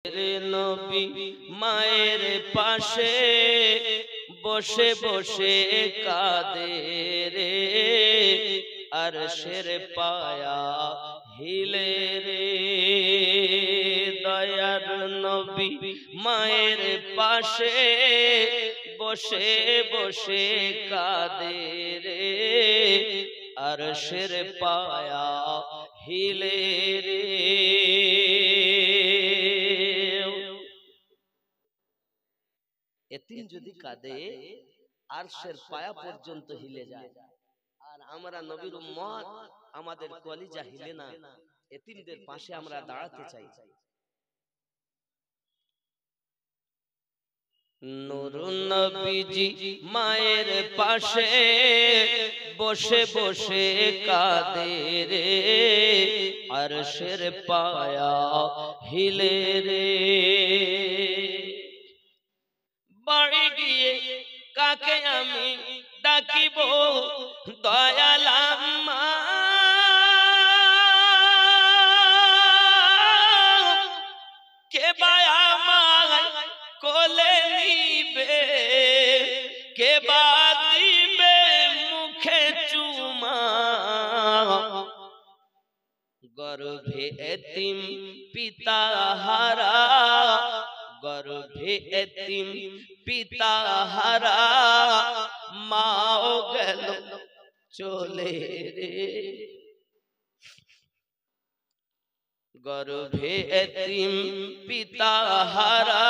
নবী মায়ের পাশে বসে বসে কাঁদে রে, আরশের পায়া হিলে রে। দয়ার নবী মায়ের পাশে বসে বসে কাঁদে রে, আরশের পায়া হিলে রে। এতিম যদি কাঁদে আরশের পায়া পর্যন্ত হিলে যায়, আর আমরা নবীর উম্মত, আমাদের কলিজা হিলে না। এতিমদের পাশে আমরা দাঁড়াতে চাই। নূর নবীজি মায়ের পাশে বসে বসে কাঁদে রে, আরশের পায়া হিলে রে। বাড়ি গিয়ে কাকে আমি ডাকিব দয়াল আম্মা, কে বা আমায় কোলে নিবে, কে বা দিবে মুখে চুমা। গর্ভে এতিম পিতা হারা, গর্ভে এতিম পিতা হারা, মাও গেল চলে রে। গর্ভে এতিম পিতা হারা,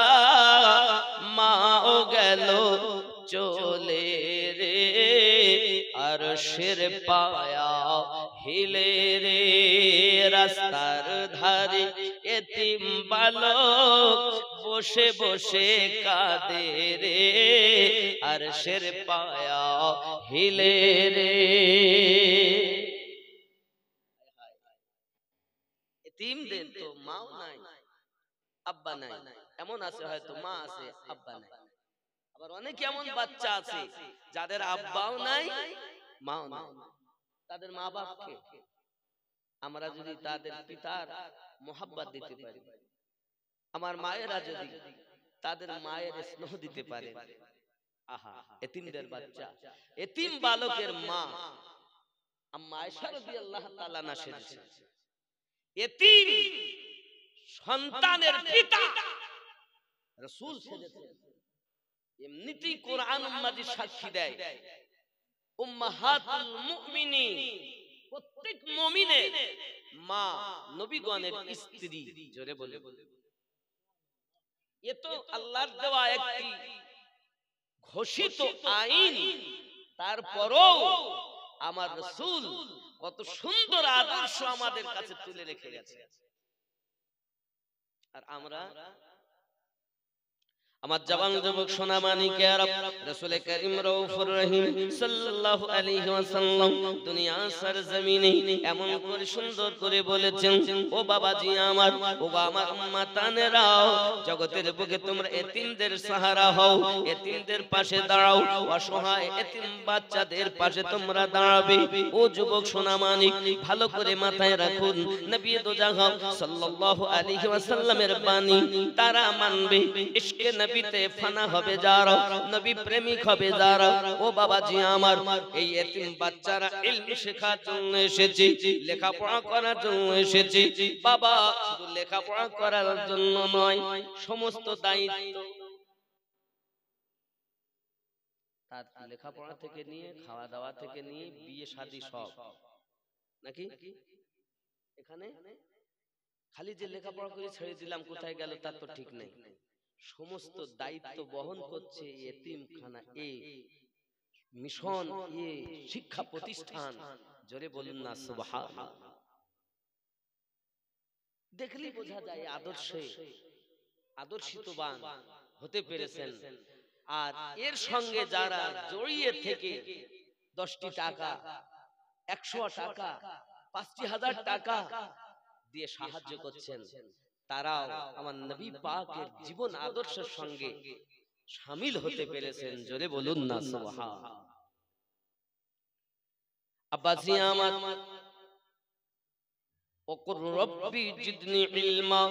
মাও গেল চলে রে, আরশের পায়া হিলে রে। রাস্তার ধারে এতিম বালক বসে বসে কাঁদে রে, আরশের পায়া হিলে রে। এতিমদের তো মাও নাই, আব্বা নাই। এমন আছে হয়তো মা আছে, আব্বা নাই। আবার অনেক এমন বাচ্চা আছে যাদের আব্বাও নাই, মাও নাই। তাদের মা বাপকে আমরা যদি তাদের পিতার মোহাব্বত দিতে পারি, আমার মায়েরা যদি তাদের মায়ের স্নেহ দিতে পারে, আহা, এতিমদের বাচ্চা, এতিম বালকের মা আম্মা আয়েশা রাদিয়াল্লাহু তাআলা না সেজেছে। এতিম সন্তানের পিতা রাসূল সেজেছেন। এমনিতেই কোরআন মাজিদ সাক্ষী দেয়, উম্মাহাতুল মুমিনিন, প্রত্যেক মুমিনের মা নবীগণের স্ত্রী। জোরে বলে, এ তো আল্লাহর দেওয়া একটি ঘোষিত আইন। তারপরও আমার রাসূল কত সুন্দর আদর্শ আমাদের কাছে তুলে রেখে গেছে। আর আমরা, আমার জওয়ান যুবক সোনা মানিকেরা, রাসূল করিম রউফুর রহিম সাল্লাল্লাহু আলাইহি ওয়াসাল্লাম দুনিয়া সরজমিনে এমন করে সুন্দর করে বলেছেন, ও বাবাজি আমার, ও আমার উম্মতানেরা, জগতের বুকে তোমরা এতিমদের সাহারা হও, এতিমদের পাশে দাঁড়াও, অসহায় এতিম বাচ্চাদের পাশে তোমরা দাঁড়াবে। ও যুবক সোনা মানিক, ভালো করে মাথায় রাখুন, নবী দো জাহান সাল্লাল্লাহু আলাইহি ওয়াসাল্লামের বাণী তারা মানবে, ইশকে নবীতে ফানা হবে যারা, নবী প্রেমিক হবে যারা। ও বাবাজি আমার, এই এতিম বাচ্চারা ইলম শেখার জন্য এসেছে, লেখাপড়া করার জন্য এসেছে। বাবা, শুধু লেখাপড়া করার জন্য নয়, সমস্ত দায়িত্ব তার, লেখাপড়া থেকে নিয়ে খাওয়া দাওয়া থেকে নিয়ে বিয়ে শাদী সব নাকি। এখানে খালি যে লেখাপড়া করে ছেড়ে দিলাম কোথায় গেল তার তো ঠিক নেই। সমস্ত দায়িত্ব বহন করছে এতিমখানা, এ মিশন, এ শিক্ষা প্রতিষ্ঠান। জোরে বলুন না সুবহানাল্লাহ। দেখলেই বোঝা যায় আদর্শে আদর্শিতবান হতে পেরেছেন। আর এর সঙ্গে যারা জড়িয়ে থেকে 10টি টাকা, 100 টাকা, 5,000 টাকা দিয়ে সাহায্য করছেন, তারাও আমার নবী পাকের জীবন আদর্শের সঙ্গে শামিল হতে পেরেছেন। জোরে বলুন না সুবহানাল্লাহ। আব্বাসি আমার, ওকুর রব্বি জিদনি ইলমা,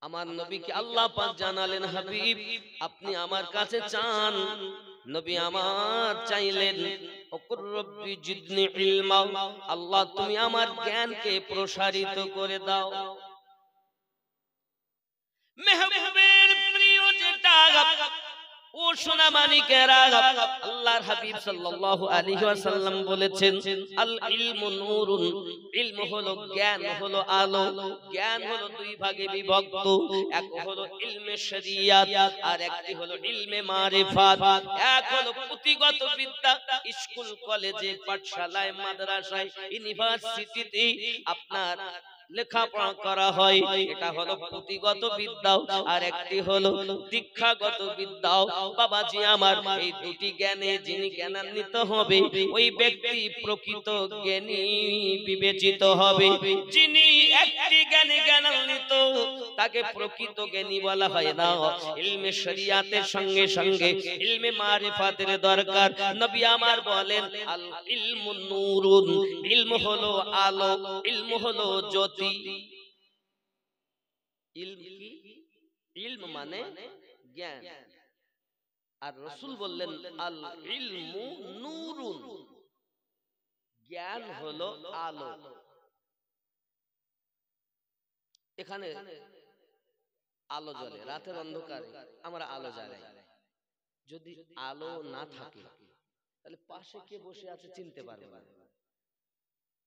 আমার নবীকে আল্লাহ পাক জানালেন, হাবিব আপনি আমার কাছে চান। নবী আমার চাইলেন, ওকুর রব্বি জিদনি ইলমা, আল্লাহ তুমি আমার জ্ঞানকে প্রসারিত করে দাও। মেহবুবের প্রিয় যেটা ও সোনা মানিকেরা, আল্লাহর হাবিব সাল্লাল্লাহু আলাইহি ওয়াসাল্লাম বলেছেন, আল ইলমু নূরুন, ইলম হলো জ্ঞান, হলো আলো। জ্ঞান হলো দুই ভাগে বিভক্ত, এক হলো ইলমে শরিয়াত আর একটি হলো ইলমে মারিফাত। এক হলো পুঁথিগত বিদ্যা, স্কুল কলেজে পাঠশালায় মাদ্রাসায় ইউনিভার্সিটিতে আপনার লেখাপড়া করা হয়, এটা হলো পুঁথিগত বিদ্যা। আর একটি হলো দীক্ষাগত বিদ্যা। বাবাজি আমার, এই দুটি জ্ঞানে যিনি জ্ঞানান্বিত হবে ওই ব্যক্তি প্রকৃত জ্ঞানী বিবেচিত হবে। যিনি একটি জ্ঞানে জ্ঞানান্বিত তাকে প্রকৃত জ্ঞানী বলা হয় না। ইলমে শরিয়াতের সঙ্গে সঙ্গে ইলমে মারিফাতের দরকার। নবী আমার বলেন, আল ইলমু নূরুন, ইলম হলো আলো, ইলম হলো জ্যোতি। ইলম কি? ইলম মানে জ্ঞান। আর রাসূল বললেন, আল ইলমু নূরুন, জ্ঞান হলো আলো। এখানে আলো জ্বলে, রাতের অন্ধকারে আমরা আলো জ্বালাই। যদি আলো না থাকে তাহলে পাশে কে বসে আছে চিনতে পারবো না।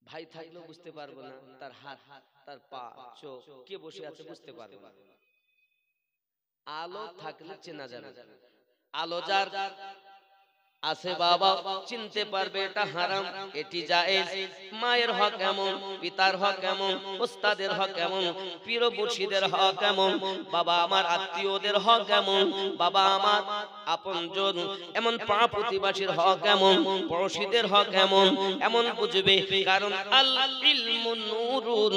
ভাই থাকলেও বুঝতে পারবো না, তার হাত, তার পা, চোখ, কে বসে আছে বুঝতে পারবো না। আলো থাকলে চেনা যাবে। আলো যার আছে বাবা চিনতে পারবে এটা হারাম, এটি জায়েজ। মায়ের হক এমন, পিতার হক এমন, ওস্তাদের হক এমন, পীর মুর্শিদের হক এমন, বাবা আমার আত্মীয়দের হক এমন, বাবা আমার আপনজন এমন, পাড়া প্রতিবাসীর হক এমন, পড়োশীদের হক এমন, এমন বুঝবে। কারণ আল ইলমু নূরুন,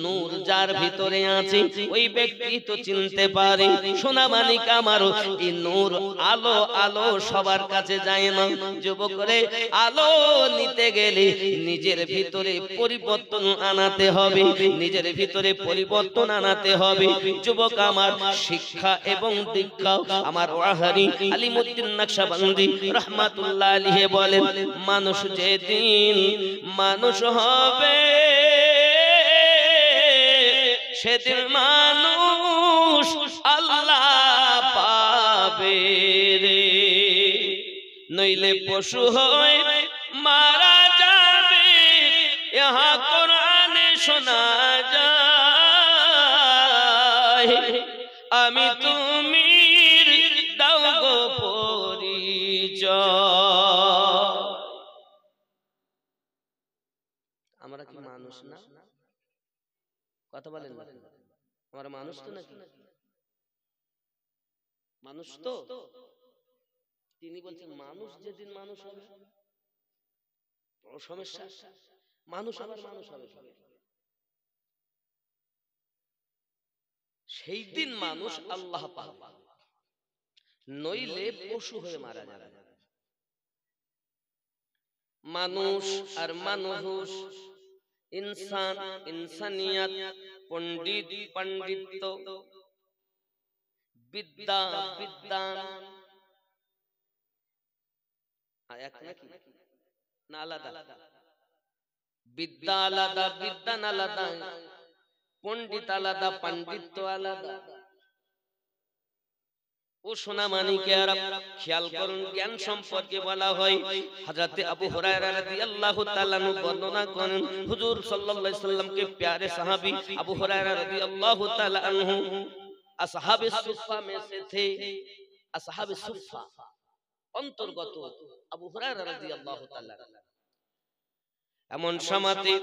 নূর যার ভিতরে আছে ওই ব্যক্তি তো চিনতে পারে। সোনা মানিক আমার, এই নূর আলো, আলো সবার কাছে যায় না। যুবকরে আলো নিতে গেলে নিজের ভিতরে পরিবর্তন আনাতে হবে, নিজের ভিতরে পরিবর্তন আনাতে হবে। যুবক আমার, শিক্ষা এবং দীক্ষা আমার ওয়াহারি আলিমউদ্দিন নকশবন্দি রাহমাতুল্লাহ আলাইহি বলেন, মানুষ যেদিন মানুষ হবে সেদিন মানুষ আল্লাহ পাবে রে, নইলে পশু হয়ে মারা যাবে। ইহা কোরআনে শোনা যায়, আমি তুমি দাও গো পরিচয়। আমরা কি মানুষ না? কথা বলেন, আমরা মানুষ তো নাকি? মানুষ তো। তিনি বলছেন মানুষ যেদিন মানুষ হবে বড় সমস্যা। মানুষ আবার মানুষ হবে, সেই দিন মানুষ আল্লাহ পাবে, নইলে পশু হয়ে মারা যাবে। মানুষ আর মানুষ, ইনসান, ইনসানিয়াত, পণ্ডিত, পাণ্ডিত্য, বিদ্যা, বিদ্যান এক নাকি না? আলাদা। বিদ্যা আলাদা, বিদ্যান আলাদা, পণ্ডিত আলাদা, পাণ্ডিত্য আলাদা। ও সোনা মানিকেরা, খেয়াল করুন, জ্ঞান সম্পর্কে বলা হয়। হযরত আবু হুরায়রা রাদিয়াল্লাহু তাআলা আনহু বর্ণনা করেন, হুজুর সাল্লাল্লাহু আলাইহি সাল্লামকে প্যারে সাহাবী আবু হুরায়রা রাদিয়াল্লাহু তাআলা আনহু আসহাবে সুফফা में से थे। আসহাবে সুফফা অন্তর্গত আবু হুরায়রা রাদিয়াল্লাহু তাআলা। এমন সময়তে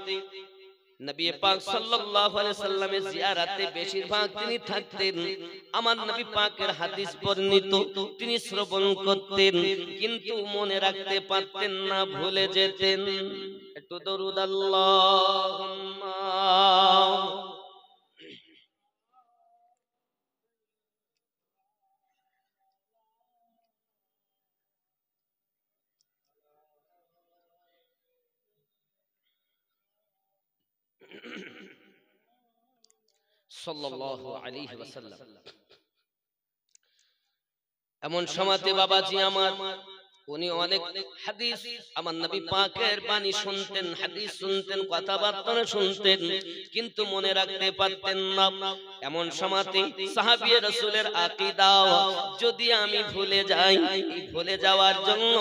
নবী পাক সাল্লাল্লাহু আলাইহি সাল্লামের জিয়ারাতে বেশিরভাগ তিনি থাকতেন। আমার নবী পাকের হাদিস বর্ণিত তিনি শ্রবণ করতেন, কিন্তু মনে রাখতে পারতেন না, ভুলে যেতেন। একটু দরুদ আল্লাহুম্মা। সাল্লাল্লাহু আলাইহি ওয়াসাল্লাম। এমন সময়তে বাবাজি আমার উনি অনেক হাদিস আমার নবী পাকের বাণী শুনতেন, হাদিস শুনতেন, কথাবার্তা শুনতেন, কিন্তু মনে রাখতে পারতেন না। এমন সময়তে সাহাবী রাসূলের আকীদা যদি আমি ভুলে যাই, এই ভুলে যাওয়ার জন্য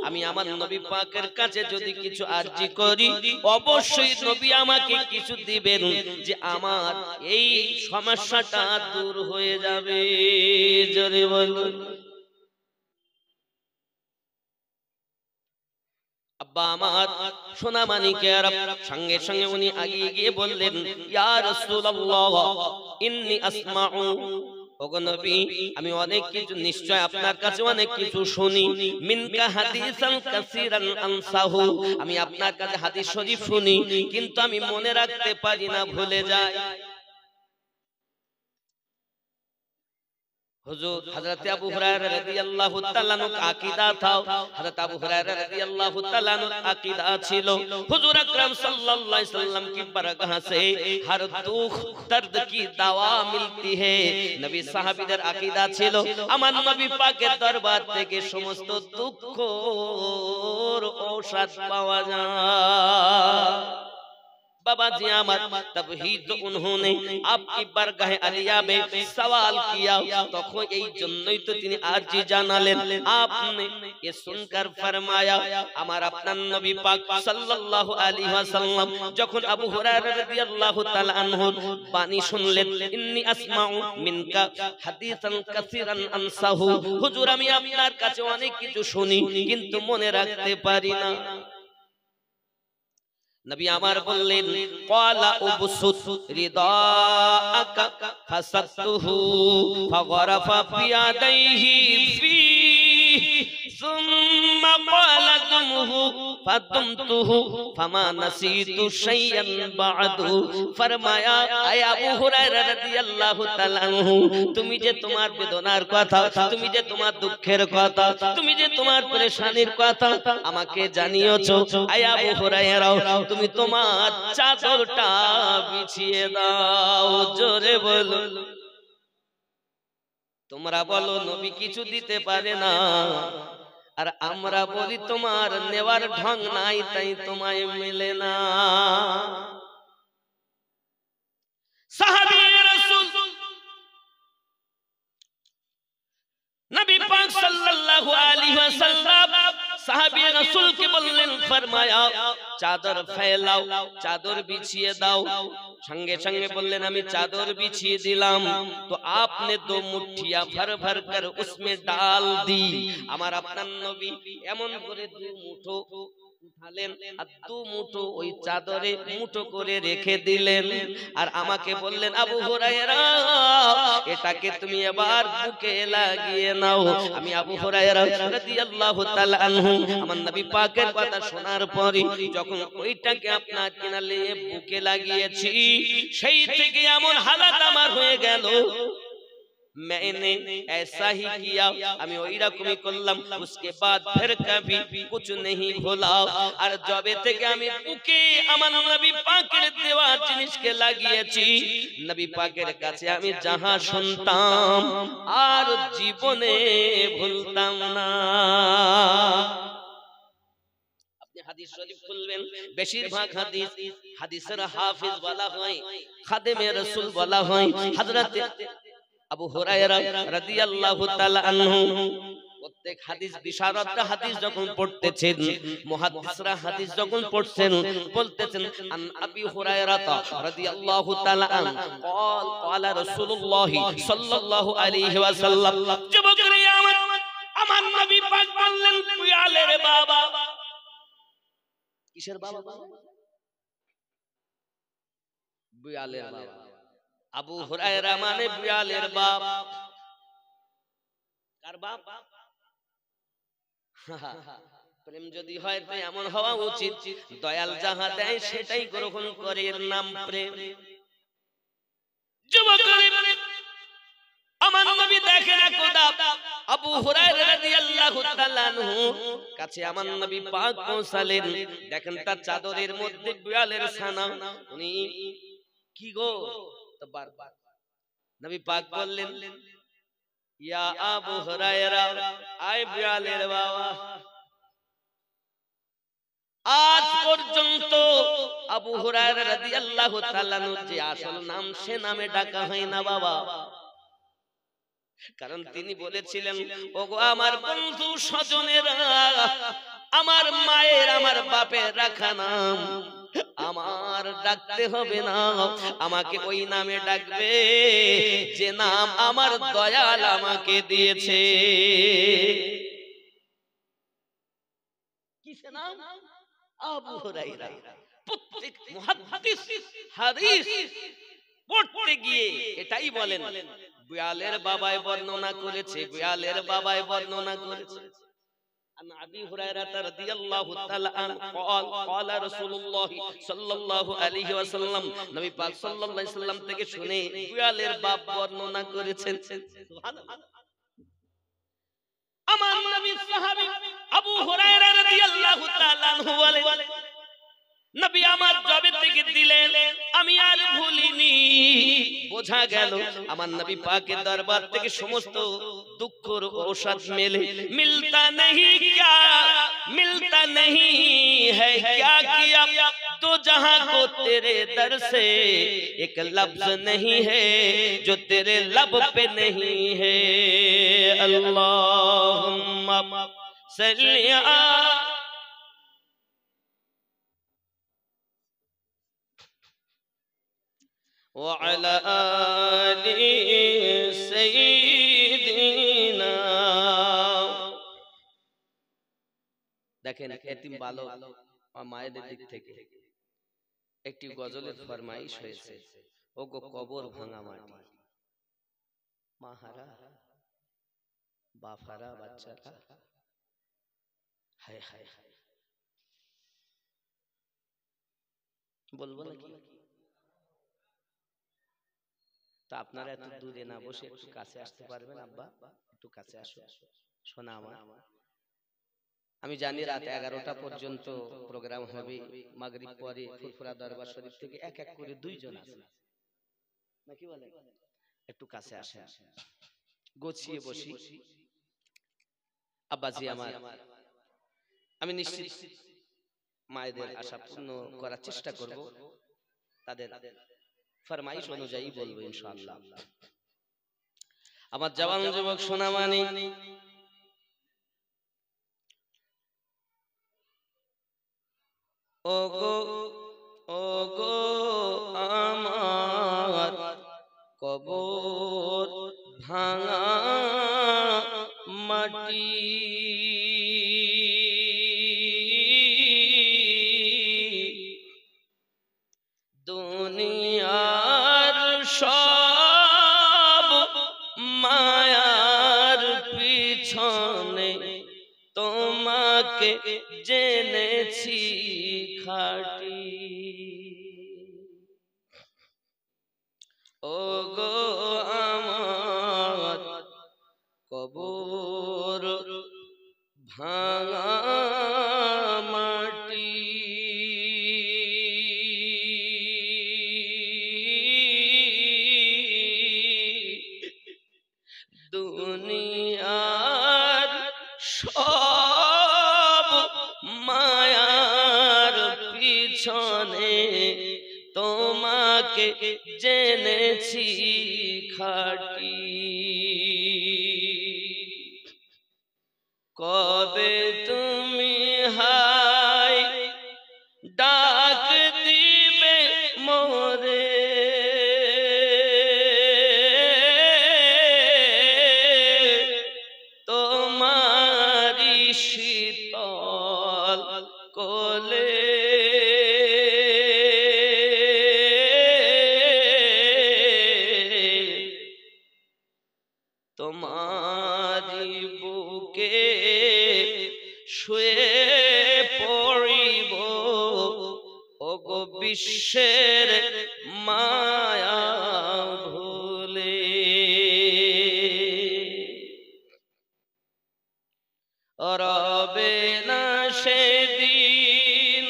আমি আমার নবী পাকের কাছে যদি কিছু আরজি করি, অবশ্যই নবী আমাকে কিছু দিবেন যে আমার এই সমস্যাটা দূর হয়ে যাবে। জোরে বলুন। আব্বা আমার সোনা মানিকের সঙ্গে সঙ্গে উনি আগিয়ে গিয়ে বললেন, ইয়া রাসূলুল্লাহ ইন্নী আসমাউ, ওগো নবী আমি অনেক কিছু নিশ্চয় আপনার কাছে অনেক কিছু শুনি, মিনকা হাদিসান কাসীরান আনসাহু, আমি আপনার কাছে হাদিস শরীফ শুনি কিন্তু আমি মনে রাখতে পারি না, ভুলে যাই। হুজুর হযরত আবু হুরায়রা রাদিয়াল্লাহু তাআলা আনহু আকীদা था, হযরত আবু হুরায়রা রাদিয়াল্লাহু তাআলা আনহু আকীদা ছিল হুজুর আকরাম সাল্লাল্লাহু আলাইহি সাল্লাম की बरगाह से हर दुख दर्द की दवा मिलती है। নবী সাহাবীদের আকীদা ছিল আমার নবী পাকের দরবার থেকে সমস্ত দুঃখর ঔষধ পাওয়া যায়। बाबा जी तब ही तो उन्होंने आपकी बरगाह आलिया में सवाल किया, तखन এই জন্যই তো তিনি আরজি জানালেন। आपने ये सुनकर फरमाया, আমার আপনার নবী পাক সাল্লাল্লাহু আলাইহি ওয়াসাল্লাম যখন আবু হুরায়রা রাদিয়াল্লাহু তাআলা আনহু বাণী শুনলেন, ইন্নী আসমাউ মিনকা হাদিসান কাসীরান আনসাহু, হুজুর আমি আপনার কাছে অনেক কিছু শুনি কিন্তু মনে রাখতে পারি না। নবী আমার বললেন, ক্বালা উবসুত রিদাআকা ফাসাতুহু ফাগরাফা বিয়াদাইহি ফি সুম্মা ক্বালা দুমহু ফাদমতুহু ফামা নাসিতু শাইআন বা'দু। ফরমায়া, আয় আবু হুরায়রা রাদিয়াল্লাহু তাআলা আনহু, তুমি যে তোমার বেদনার কথা, তুমি যে তোমার দুঃখের কথা, তুমি যে তোমার পরেশানির কথা আমাকে জানিয়েছো, আয় আবু হুরায়রা তুমি তোমার চাদরটা বিছিয়ে দাও। জোরে বলো। তোমরা বলো নবী কিছু দিতে পারে না, আর আমরা বলি তোমার নেওয়ার ঢং নাই তাই তোমায় মেলে না। সাহাবী রাসূল নবী পাক সাল্লাল্লাহু আলাইহি ওয়াসাল্লাম সাহাবী রাসূলকে বললেন, ফরমায়া চাদর ফেলাও, চাদর বিছিয়ে দাও। সঙ্গে সঙ্গে বললেন আমি চাদর বিছিয়ে দিলাম। তো আপনি দো মুঠিয়া ভর ভর কর उसमें डाल दी। আমার আপনার নবী এমন করে দু মুঠো উঠালেন আর দু মুঠো ওই চাদরে মুঠো করে রেখে দিলেন, আর আমাকে বললেন, আবু হুরায়রা এটাকে তুমি এবার বুকে লাগিয়ে নাও। আমি আবু হুরায়রা রাদিয়াল্লাহু তাআলা আনহু আমার নবী পাকের কথা শোনার পরে যখন ওইটাকে আপনার কিনারে বুকে লাগিয়েছি, সেই থেকে এমন হালাত আমার হয়ে গেল, मैंने ऐसा ही किया, আমি ওই রকমই করলাম। उसके बाद फिर कभी कुछ नहीं भूला। আর যবে থেকে আমি বুকে আমার নবী পাকের দেওয়া জিনিসকে লাগিয়েছি, নবী পাকের কাছে আমি যাহা শুনতাম আর জীবনে ভুলতাম না। আপনি হাদিস শরীফ খুলবেন, বেশিরভাগ হাদিসের হাফেজ বলা হয়, খাদেমে রাসূল বলা হয় হযরত আবু হুরায়রা রাদিয়াল্লাহু তাআলা আনহু। প্রত্যেক হাদিস বিশারদরা হাদিস যখন পড়তেছেন, মুহাদ্দিসরা হাদিস যখন পড়ছেন, বলতেছেন আন আবি হুরায়রা রাদিয়াল্লাহু তাআলা আন قال قال رسول الله সাল্লাল্লাহু আলাইহি ওয়াসাল্লাম, যুবকরা আমার নবী পাক বললেন, বিয়ালের বাবা। কিসের বাবা? বিয়ালের বাবা। আবু হুরায়রা মানে বিয়ালের বাপ। কার বাপ? প্রেম যদি হয় তো এমন হওয়া উচিত, দয়াল যাহা দেয় সেটাই গ্রহণ করে, এর নাম প্রেম। যুবকরা আমার নবী দেখেন একদা আবু হুরায়রা রাদিয়াল্লাহু তাআলা আনহু কাছে আমার নবী পাক পৌঁছালেন, দেখেন তার চাদরের মধ্যে বিড়ালের ছানা। উনি কি গো, তো বারবার নবী পাক বললেন, ইয়া আবু হুরায়রা, আয় বিলালের বাবা। আজ পর্যন্ত আবু হুরায়রা রাদিয়াল্লাহু তাআলা আনহু যে আসল নাম সে নামে ডাকা হয় না বাবা, কারণ তিনি বলেছিলেন, ওগো আমার বন্ধু স্বজনেরা, আমার মায়ের আমার বাপের রাখা নাম আমার ডাকতে হবে না, আমাকে ওই নামে ডাকবে যে নাম আমার দয়াল আমাকে দিয়েছে। কিসে নাম? আবু হুরায়রা। প্রত্যেক মুহাদ্দিস হাদিস পড়তে গিয়ে এটাই বলেন, বিলালের বাবাই বর্ণনা করেছে, বিলালের বাবাই বর্ণনা করেছে। عن أبي هريرة رضي الله تعالى عنه قال قال رسول الله صلى الله عليه وسلم, নবী পাক সাল্লাল্লাহু আলাইহি সাল্লাম থেকে শুনে বিলালের বাপ বর্ণনা করেছেন। সুবহানাল্লাহ। আমার নবী সাহাবী আবু হুরায়রা রাদিয়াল্লাহু তাআলা আনহু বলেন, নবী আমার জবে থেকে দিলেন আমি আর ভুলিনি। বোঝা গেল আমার নবী পাকের দরবার থেকে সমস্ত দুঃখের ঔষধ মেলে। মিলতা নেহি ক্যা মিলতা নেহি है क्या किया तो जहां को तेरे दर से एक लफ्ज नहीं है जो तेरे लब पे नहीं है। अल्लाहुम्मा सल्ली وعلى آل سيدنا। দেখেন এতিম বালক মায়েদের দিক থেকে একটি গজলের ফরমাইশ হয়েছে, ওগো কবর ভাঙা মাটি, মাহারা বাফারা বাচ্চারা, হায় হায় হায়, বলবো নাকি? তা আপনারা এত দূরে না বসে একটু কাছে আসতে পারবেন? আব্বা একটু কাছে আসো, শোনা আমার। আমি জানি রাত 11টা পর্যন্ত প্রোগ্রাম হবে, মাগরিব পরে ফুরফুরা দরবার শরীফ থেকে এক এক করে দুইজন আছে নাকি বলে, একটু কাছে আসেন, গোছিয়ে বসি। আব্বাজি আমার, আমি নিশ্চিত মায়েদের আশা পূর্ণ করার চেষ্টা করব, তাদের ফরমাইশ অনুযায়ী বলবো ইনশাআল্লাহ। আমার জওয়ান যুবক সোনা মানি, ওগো ওগো আমার কবর ভাঙা মাটি, দুনিয়ার সব মায়ার পিছনে তোমাকে জেনেছি খাঁটি। ওগো আমার কবর ভাঙা মাটি, দুনিয়ার সব মায়ার পিছনে তোমাকে জেনেছি খাঁটি। কবে তুমি হায় ডাক দিবে মোরে, তোমারি শীতল কোলে, তোমারি বুকে শুয়ে পড়িব, ওগো বিশ্বের মায়া ভুলে। রবে না সেদিন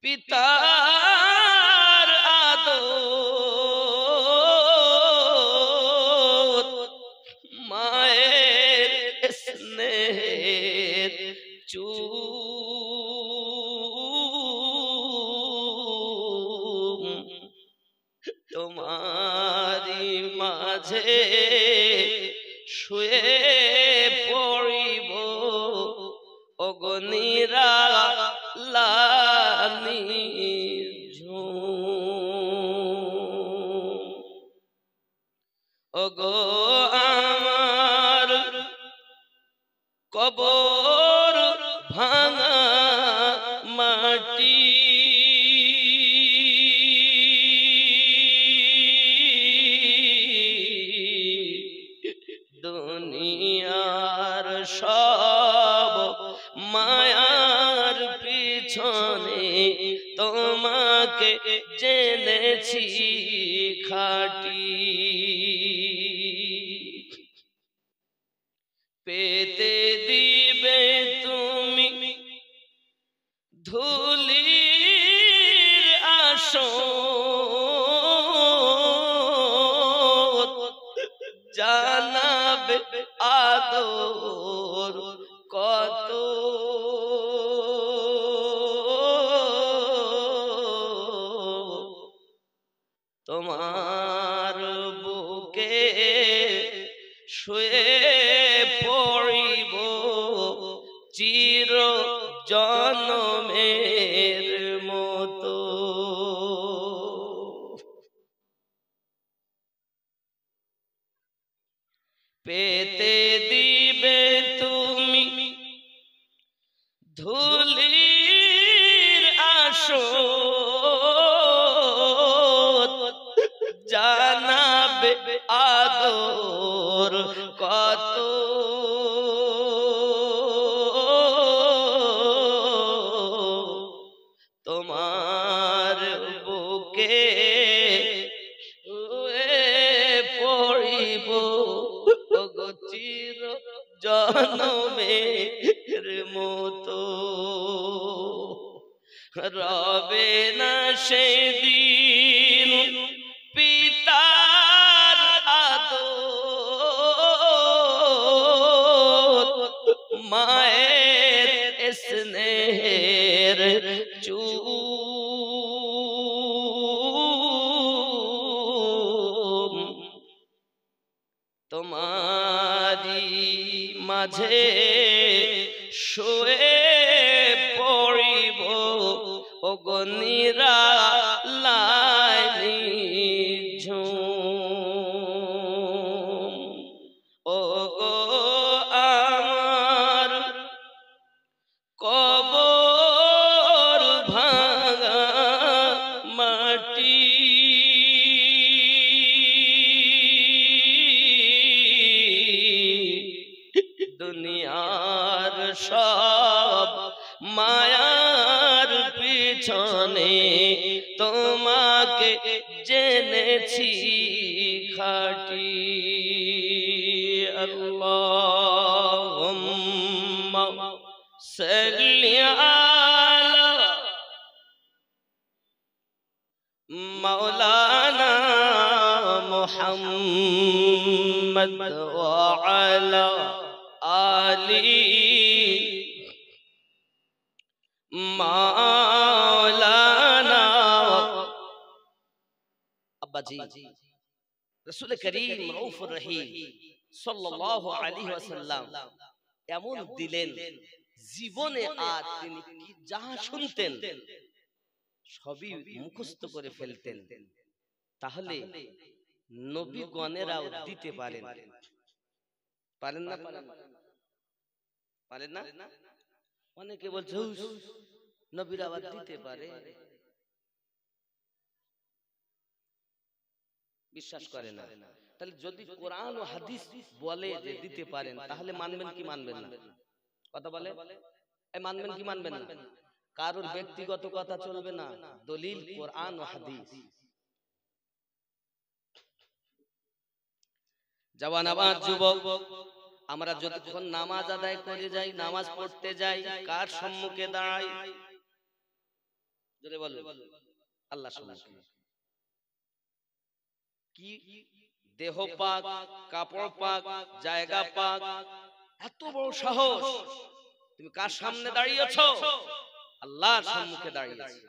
পিতার আদর, তোমারি মাঝে শুয়ে পড়িব ওগো নিরালানি ওগো আমার কবর ভাঙা মাটি দুনিয়ার সব মায়ার পিছনে তোমাকে জেনেছি খাঁটি পেতে দিবে তুমি ধুলির আসর জানাবে আদর কত তোমার বুকে শুয়ে পড়িব চির জনমের মতো পেতে দিবে তুমি ধুলির আসর জানাবে আদর কত তোমার বুকে শুয়ে পড়িব ওগো চির জনমের মতো রবে না সেদিন পিতার আদর মায়ের স্নেহের চুম তোমারি মাঝে শুয়ে পড়িব ওগো নিরালানি ঝুম ওগো আমার কবর ভাঙা মাটি দুনিয়ার সব মায়ার পিছনে তোমাকে জেনেছি খাঁটি আল্লাহুম্মা সাল্লি আলা মাওলানা মুহাম্মদ ওয়া আলা আলি মাওলানা আব্বাজি রাসূল করিম রউফুর রহিম সাল্লাল্লাহু আলাইহি ওয়াসাল্লাম এমন দিলেন জীবনে আর তিনি কি যা শুনতেন সবই মুখস্থ করে ফেলতেন তাহলে নবীগণেরাও দিতে পারেন পারেন না পারেন না অনেকে বলছে নবীরা আবার দিতে পারে বিশ্বাস করে না তাহলে যদি কোরআন ও হাদিস বলে যে দিতে পারেন তাহলে মানবেন কি মানবেন না কথা বলে এই মানবেন কি মানবেন না কারোর ব্যক্তিগত কথা চলবে না দলিল কোরআন ও হাদিস জওয়ান আবাদ যুবক আমরা যতক্ষণ নামাজ আদায় করে যাই নামাজ পড়তে যাই কার সম্মুখে দাঁড়াই জোরে বলো আল্লাহর সম্মুখে কি দেহ পাক কাপড় পাক জায়গা পাক এত বড় সাহস তুমি কার সামনে দাঁড়িয়েছো আল্লাহর সম্মুখে দাঁড়িয়েছো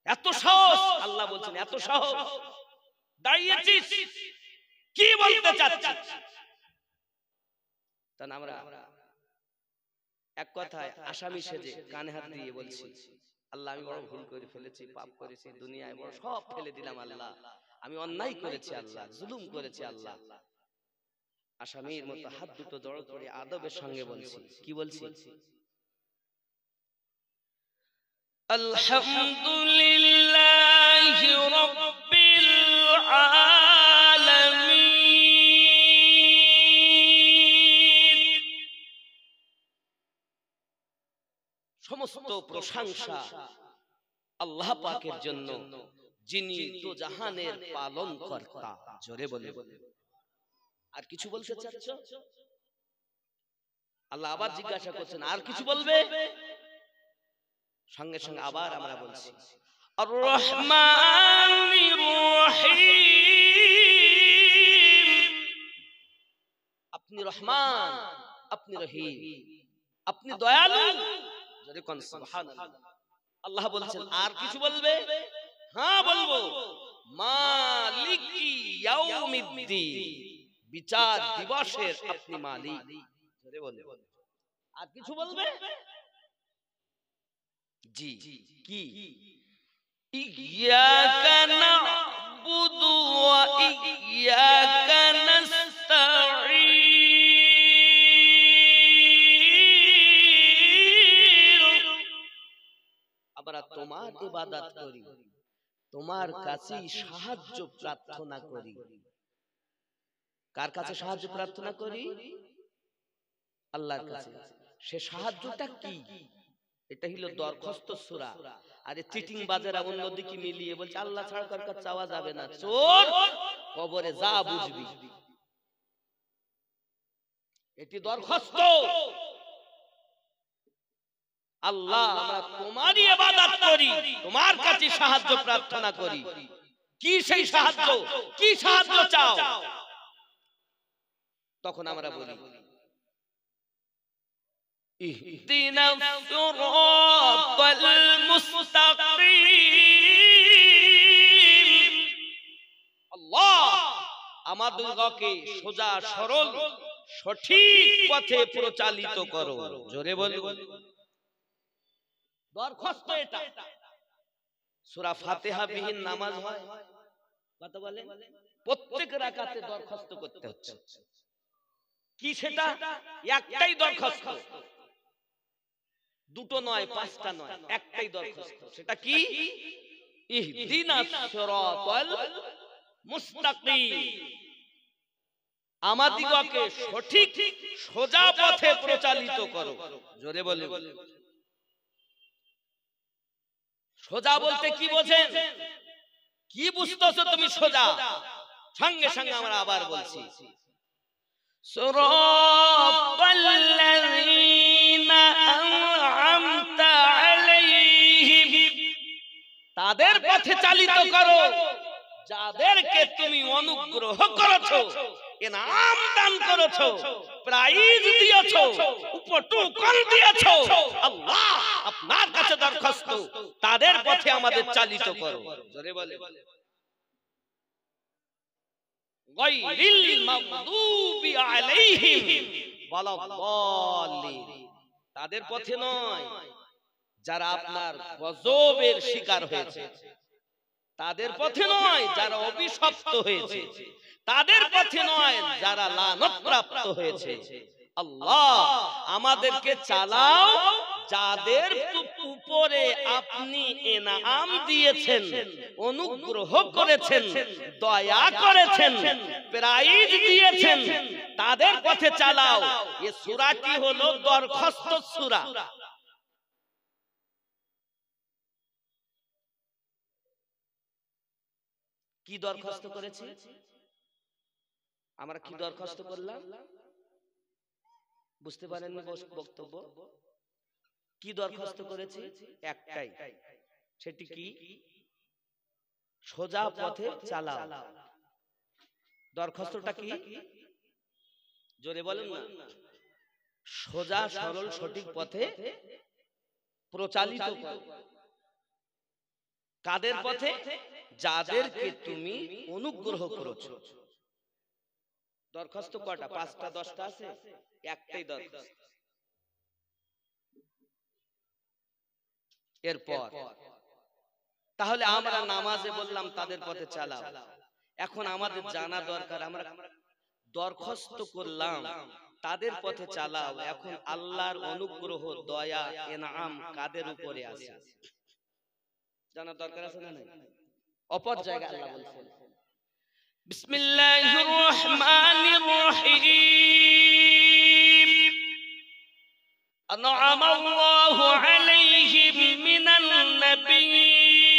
এত সাহস আল্লাহ বলছেন এত সাহস দাঁড়িয়েছিস, কি বলতে চাচ্ছিস? তখন আমরা এক কথায় আসামি সেজে কানে হাত দিয়ে বলছি, আল্লাহ আমি বড় ভুল করে ফেলেছি, পাপ করেছি, দুনিয়ায় বড় সব ফেলে দিলাম আল্লাহ, আমি অন্যায় করেছি আল্লাহ, জুলুম করেছি আল্লাহ। আসামির মতো হাত দুটো জড়ো করে আদবের সঙ্গে বলছি, কি বলছি? আলহামদুলিল্লাহি রাব্বিল আলামিন। সমস্ত প্রশংসা আল্লাহ পাকের জন্য, যিনি তো জাহানের পালন কর্তা। জোরে বলে। আর কিছু বলতে চাচ্ছ? আল্লাহ আবার জিজ্ঞাসা করছেন, আর কিছু বলবে? সঙ্গে সঙ্গে আবার আমরা বলছি, আর রহমানির রহিম। আপনি রহমান, আপনি রহিম, আপনি দয়ালু। যদি কোন সুবহানাল্লাহ। আল্লাহ বলছেন, আর কিছু বলবে? হ্যাঁ বলবো। মালিকি ইয়াউমিদ্দিন, বিচার দিবসের আপনি মালিক। জোরে বলে। আর কিছু বলবে? জি। কি? ইয়াকা না'বুদু ওয়া ইয়াকা নাস্তাঈন। আমরা তোমার ইবাদত করি, তোমার কাছে সাহায্য প্রার্থনা করি। কার কাছে সাহায্য প্রার্থনা করি? আল্লাহর কাছে। সে সাহায্যটা কি? এটা হলো দরখাস্ত সূরা। আরে চিটিং বাজারা অন্যদিকে মিলিয়ে বলছে আল্লাহ ছাড়া কার কাছে চাওয়া যাবে না, চোর কবরে যা বুঝবি। এটি দরখাস্ত। আল্লাহ আমরা তোমারই ইবাদত করি, তোমার কাছে সাহায্য প্রার্থনা করি। কি সেই সাহায্য? কি সাহায্য চাও? তখন আমরা বলি, ইহদিনাস সিরাতাল মুস্তাকিম। আল্লাহ আমাদেরকে সোজা সরল সঠিক পথে পরিচালিত করো। জোরে বলো। দরখাস্ত এটা। সূরা ফাতিহা বিহীন নামাজ হয়? কথা বলে। প্রত্যেক রাকাতে দরখাস্ত করতে হচ্ছে। কি সেটা? একটাই দরখাস্ত, দুটো নয়, পাঁচটা নয়, একটাই দরখাস্ত। সেটা কি? ইহদিনাস সিরাতাল মুস্তাকিম। আমাদিগকে সঠিক সোজা পথে পরিচালিত করো। জোরে বলে। সোজা বলতে কি বোঝেন? কি বুঝতেছো তুমি সোজা? সঙ্গে সঙ্গে আমরা আবার বলছি, সিরাতাল্লাযীনা আন'আমতা আলাইহিম। তাদের পথে চালিত করো যাদেরকে তুমি অনুগ্রহ করেছো, ইনাম দান করেছো, প্রাইজ দিয়েছো, উপটুকন দিয়েছো। আল্লাহ আপনার কাছে দরখাস্ত, তাদের পথে আমাদের চালিত করো। জোরে বলে। গায়রিল মাগদুবি আলাইহিম ওয়ালাদ-দাল্লিন। তাদের পথে নয় যারা আপনার গজবের শিকার হয়েছে, তাদের পথে নয় যারা অভিশপ্ত হয়েছে, তাদের পথে নয় যারা লানত প্রাপ্ত হয়েছে। আল্লাহ আমাদেরকে চালাও যাদের উপরে আপনি ইনাম দিয়েছেন, অনুগ্রহ করেছেন, দয়া করেছেন, প্রাইজ দিয়েছেন, তাদের পথে চালাও। এই সূরাটি হলো দরখাস্ত সূরা। কি দরখাস্ত করেছি আমরা? কি দরখাস্ত করলাম? বুঝতে পারেননি বক্তব্য? কি দরখাস্ত করেছি? একটাই। সেটি কি? সোজা পথে চালাও। দরখাস্তটা কি? জোরে বলেন না। সোজা সরল সঠিক পথে প্রচালিত করো। কাদের পথে? যাদেরকে তুমি অনুগ্রহ করেছো। দরখাস্ত কয়টা? 5টা 10টা আছে? একটাই দরখাস্ত। এরপর তাহলে আমরা নামাজে বললাম তাদের পথে চালাও। এখন আমাদের জানা দরকার, আমরা দরখাস্ত করলাম তাদের পথে চালাও, এখন আল্লাহর অনুগ্রহ, দয়া, ইনাম কাদের উপরে আছে জানা দরকার আছে না? নাই? অপর জায়গায় আল্লাহ বলছেন বিসমিল্লাহির রহমানির রহিম, আনআমা আল্লাহু আলাইহিম মিনান নাবিয়্যিন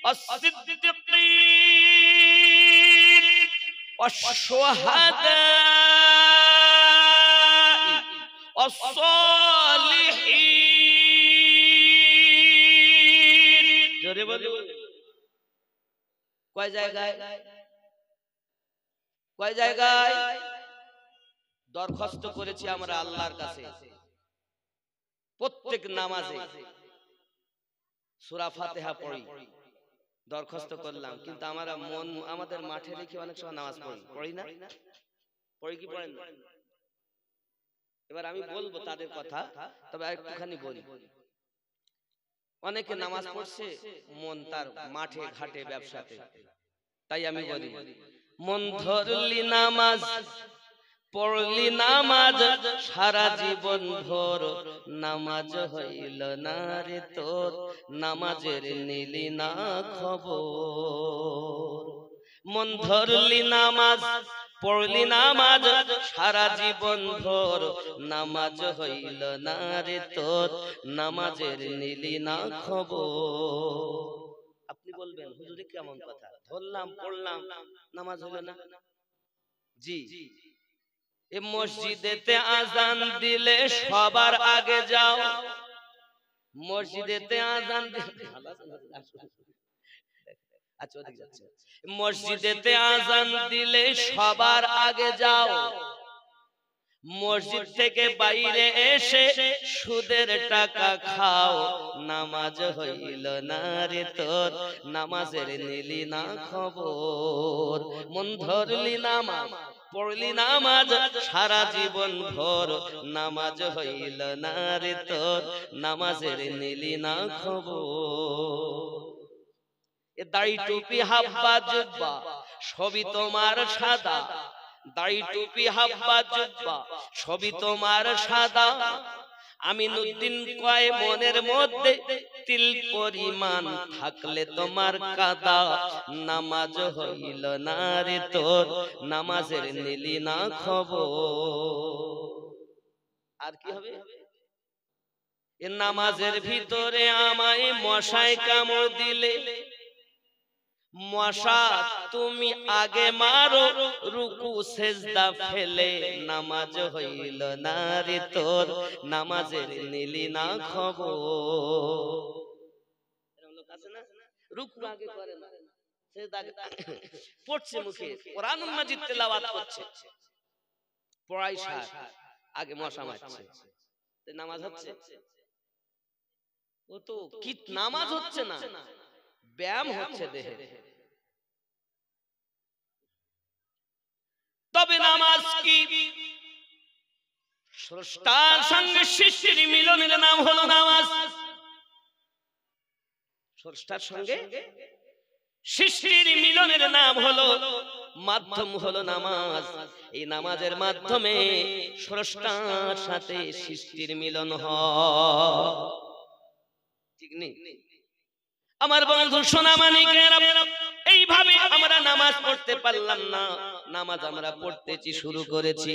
ওয়াস-সিদ্দীকিন ওয়াশ-শুহাদা'i ওয়াস-সালিহিন। জোরে বলুন কয় জায়গায়? কয় জায়গায় দরখাস্ত করেছি আমরা আল্লাহর কাছে? প্রত্যেক নামাজে সূরা ফাতিহা পড়ি, দরখাস্ত করলাম, কিন্তু আমরা মন আমাদের মাঠে রেখে অনেক সময় নামাজ পড়ি না? পড়ি কি পড়েন না? এবার আমি বলবো তাদের কথা, তবে একটুখানি বলি। অনেকে নামাজ পড়ছে, মন তার মাঠে ঘাটে ব্যবসাতে। তাই আমি বলি, মন ধরলি নামাজ পড়লি নামাজ, সারা জীবন ভোর নামাজ হইল না রে তোর, নামাজের নিলি না খবর। মন ধরলি নামাজ পড়লি নামাজ, সারা জীবন ভোর নামাজ হইল না রে তোর, নামাজের নিলি না খবর। আপনি বলবেন হুজুরে কেমন কথা, ধরলাম পড়লাম নামাজ হলো না? জি, এ মসজিদেতে আজান দিলে সবার আগে যাও, মসজিদেতে আজান মসজিদেতে আজান দিলে সবার আগে যাও, মসজিদ থেকে বাইরে এসে সুদের টাকা খাও, নামাজ হইল না রে তোর, নামাজের নিলি না খবর। মন ধরলি নামাজ পড়লি নামাজ, সারা জীবন ভোর নামাজ হইল না রে তোর, নামাজের নিলি না খবর। এ দাড়ি টুপি হাব্বা জুব্বা সবই তোমার সাদা, দাড়ি টুপি হাব্বা জুব্বা সবই তোমার সাদা, আমিনুদ্দিন কয় মনের মধ্যে তিল পরিমাণ থাকলে তোমার কাদা, নামাজ হইল না রে তোর, নামাজের নিলি না খবর। আর কি হবে? এ নামাজের ভিতরে আমায় মশায় কামড় দিলে, মশা তুমি আগে মারো রুকু সেজদা ফেলে, নামাজ হইল না রে তোর, নামাজের নিলি না খবর। রুকু আগে করে না, সেজদা পড়ছে, মুখে কোরআনুল মাজিদ তেলাওয়াত করছে, পড়াই শাক, আগে মশা মারছে, নামাজ হচ্ছে? ও তো কি নামাজ হচ্ছে না, ব্যায়াম হচ্ছে দেহে। তবে নামাজ কি? স্রষ্টার সঙ্গে সৃষ্টির মিলনের নাম হলো নামাজ। স্রষ্টার সঙ্গে সৃষ্টির মিলনের নাম হলো, মাধ্যম হলো নামাজ। এই নামাজের মাধ্যমে স্রষ্টার সাথে সৃষ্টির মিলন হয়। ঠিক নেই? আমার বন্ধু সোনা মানিকেরা, এইভাবে আমরা নামাজ পড়তে পারলাম না। নামাজ আমরা পড়তেছি, শুরু করেছি,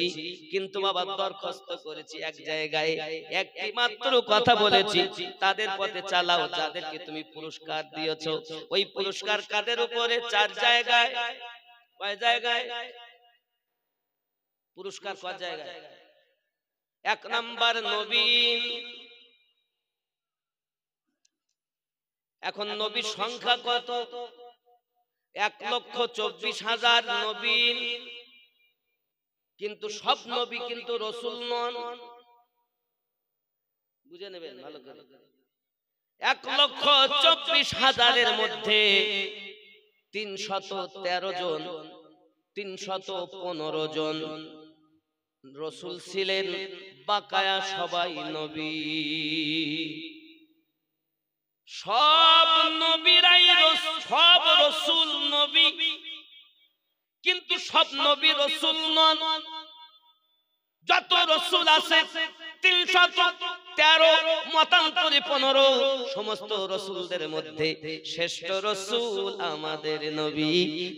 কিন্তু বাবা দরখাস্ত করেছি এক জায়গায়, একটি মাত্র কথা বলেছি, তাদের পথে চালাও যাদেরকে তুমি পুরস্কার দিয়েছো। ওই পুরস্কার কাদের উপরে? 4 জায়গায়। কয় জায়গায় পুরস্কার? কয় জায়গায়? 1 নাম্বার নবী। এখন নবীর সংখ্যা কত? 1,24,000 নবী, কিন্তু সব নবী কিন্তু রাসূল নন। বুঝে নেবেন ভালো করে। 1,24,000-এর মধ্যে 313 জন 315 জন রাসূল ছিলেন, বাকায়া সবাই নবী। সব নবীরাই সব রাসূল নবী, কিন্তু সব নবী রাসূল নন। যত রাসূল আছে 313 মতান্তরে 15, সমস্ত রাসূলদের মধ্যে শ্রেষ্ঠ রাসূল আমাদের নবী,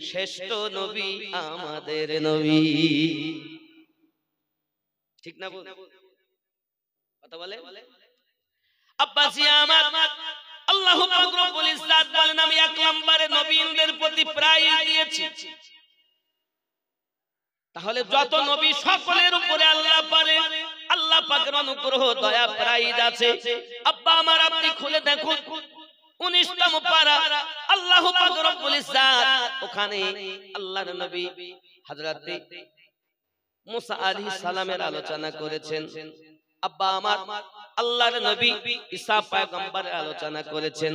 শ্রেষ্ঠ নবী আমাদের নবী। ঠিক না কথা বলে আব্বাসি আমার? আল্লাহ পাক রব্বুল ইজ্জত বলেন আমি 1 নম্বরে নবীদের প্রতি প্রায় দিয়েছি। তাহলে যত নবী সকলের উপরে আল্লাহ পারে, আল্লাহ পাকের অনুগ্রহ দয়া প্রাইজ আছে। আব্বা আমার আপনি খুলে দেখুন 19তম পারা, আল্লাহ পাক রব্বুল ইজ্জত ওখানে আল্লাহর নবী হযরত মুসা আলাইহিস সালামের আলোচনা করেছেন। আব্বা আমার আল্লাহর নবী ঈসা পয়গম্বরের আলোচনা করেছেন।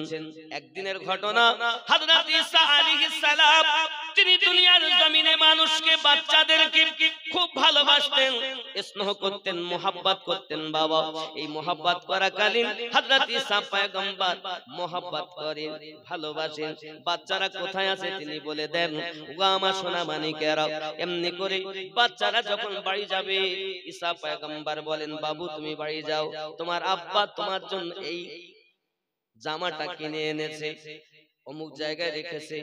একদিনের ঘটনা, হযরত ঈসা আলাইহিস সালাম তিনি দুনিয়ার জমিনে মানুষকে, বাচ্চাদেরকে খুব ভালোবাসতেন, স্নেহ করতেন, মোহাব্বত করতেন। বাবা এই মোহাব্বত করাকালীন হযরত ঈসা পয়গম্বর মোহাব্বত করেন, ভালোবাসেন। বাচ্চারা কোথায় আছে তিনি বলে দেন, ওগো আমার সোনা মানিকেরা। এমনি করে বাচ্চারা যখন বাড়ি যাবে, ঈসা পয়গম্বর বলেন বাবু তুমি বাড়ি যাও, তোমার আব্বা তোমার জন্য এই জামাটা কিনে এনেছে, অমুক জায়গায় রেখেছে,